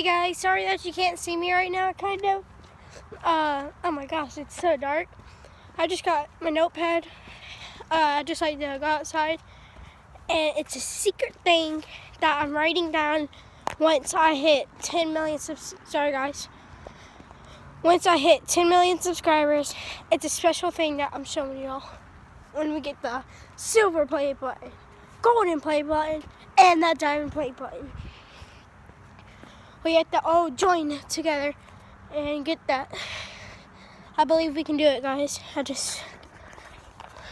Hey guys, sorry that you can't see me right now, kind of. Oh my gosh, it's so dark. I just got my notepad. I just like to go outside. And it's a secret thing that I'm writing down once I hit 10 million sorry guys. Once I hit 10 million subscribers, it's a special thing that I'm showing y'all. When we get the silver play button, golden play button, and that diamond play button. We have to all join together and get that. I believe we can do it, guys.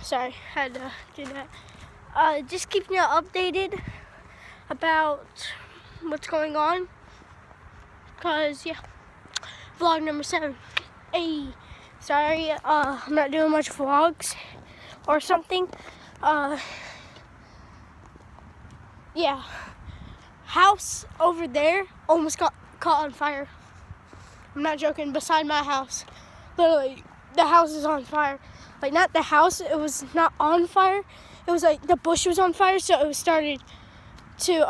Sorry, had to do that. Just keeping you updated about what's going on. Cause yeah, vlog number 7. Hey, sorry, I'm not doing much vlogs or something. Yeah. House over there almost got caught on fire. I'm not joking, beside my house. Literally, the house is on fire. Like, not the house, it was not on fire. It was like the bush was on fire, so it was started to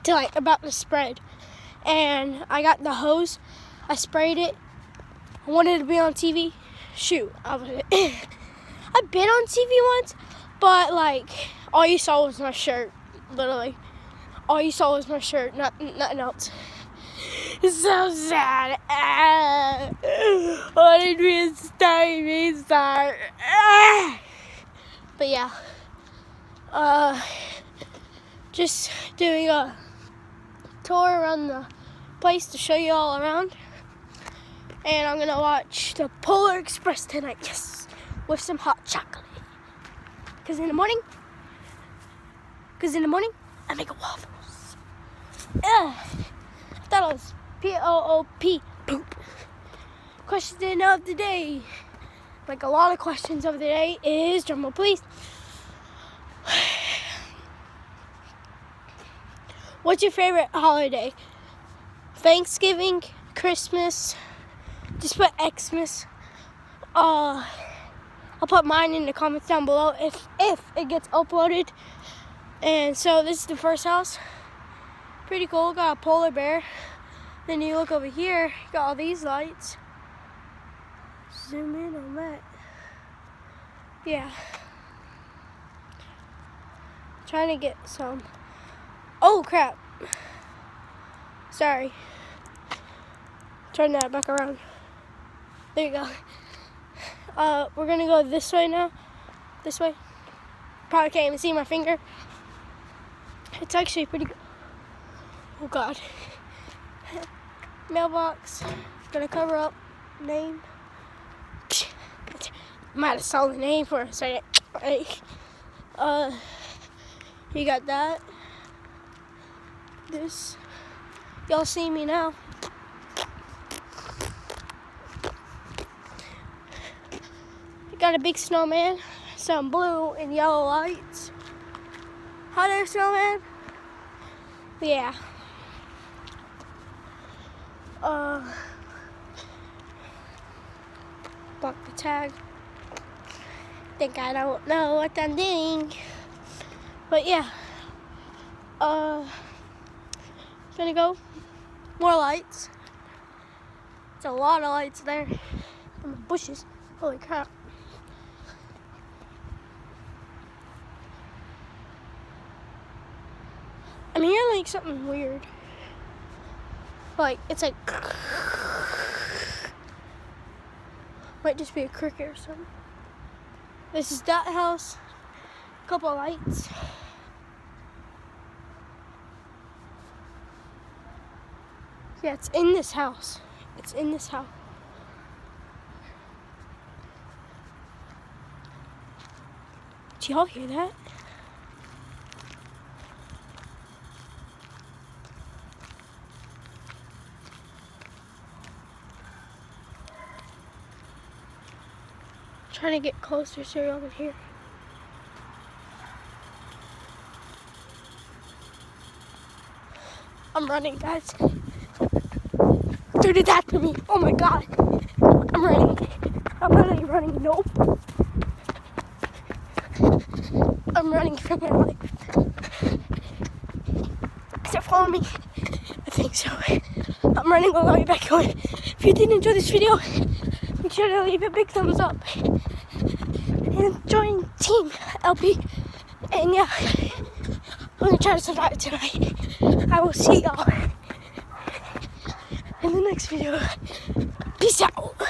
like about to spread. And I got the hose, I sprayed it. I wanted to be on TV. Shoot, I've been on TV once, but like all you saw was my shirt. Literally, all you saw was my shirt, nothing else. It's so sad. What did we start? But yeah, just doing a tour around the place to show you all around. And I'm gonna watch the Polar Express tonight, yes, with some hot chocolate. Cause in the morning, I make waffles. I thought it was P-O-O-P, poop. Question of the day. Like a lot of questions of the day is, drum roll please. What's your favorite holiday? Thanksgiving, Christmas, just put Xmas. I'll put mine in the comments down below if it gets uploaded. And so this is the first house. Pretty cool, got a polar bear. Then you look over here, got all these lights. Zoom in on that. Yeah. Trying to get some. Oh crap. Sorry. Turn that back around. There you go. We're gonna go this way now. This way. Probably can't even see my finger. It's actually pretty good. Oh God. Mailbox. Gonna cover up name. Might have saw the name for a second. You got that. This. Y'all see me now. Got a big snowman, some blue and yellow lights. Hi there, snowman. Yeah. Block the tag. Think I don't know what I'm doing. But yeah. Gonna go. More lights. It's a lot of lights there. In the bushes. Holy crap. I'm hearing like something weird. Like, it's like, might just be a cricket or something. This is that house. Couple of lights. Yeah, it's in this house. It's in this house. Do y'all hear that? Trying to get closer so y'all can hear. I'm running, guys. Dude did that to me. Oh my God. I'm running. I'm literally running. Nope. I'm running from my life. they're following me. I think so. I'm running all the way back home. If you did enjoy this video, make sure to leave a big thumbs up. And join Team LP. And yeah, I'm gonna try to survive tonight. I will see y'all in the next video. Peace out.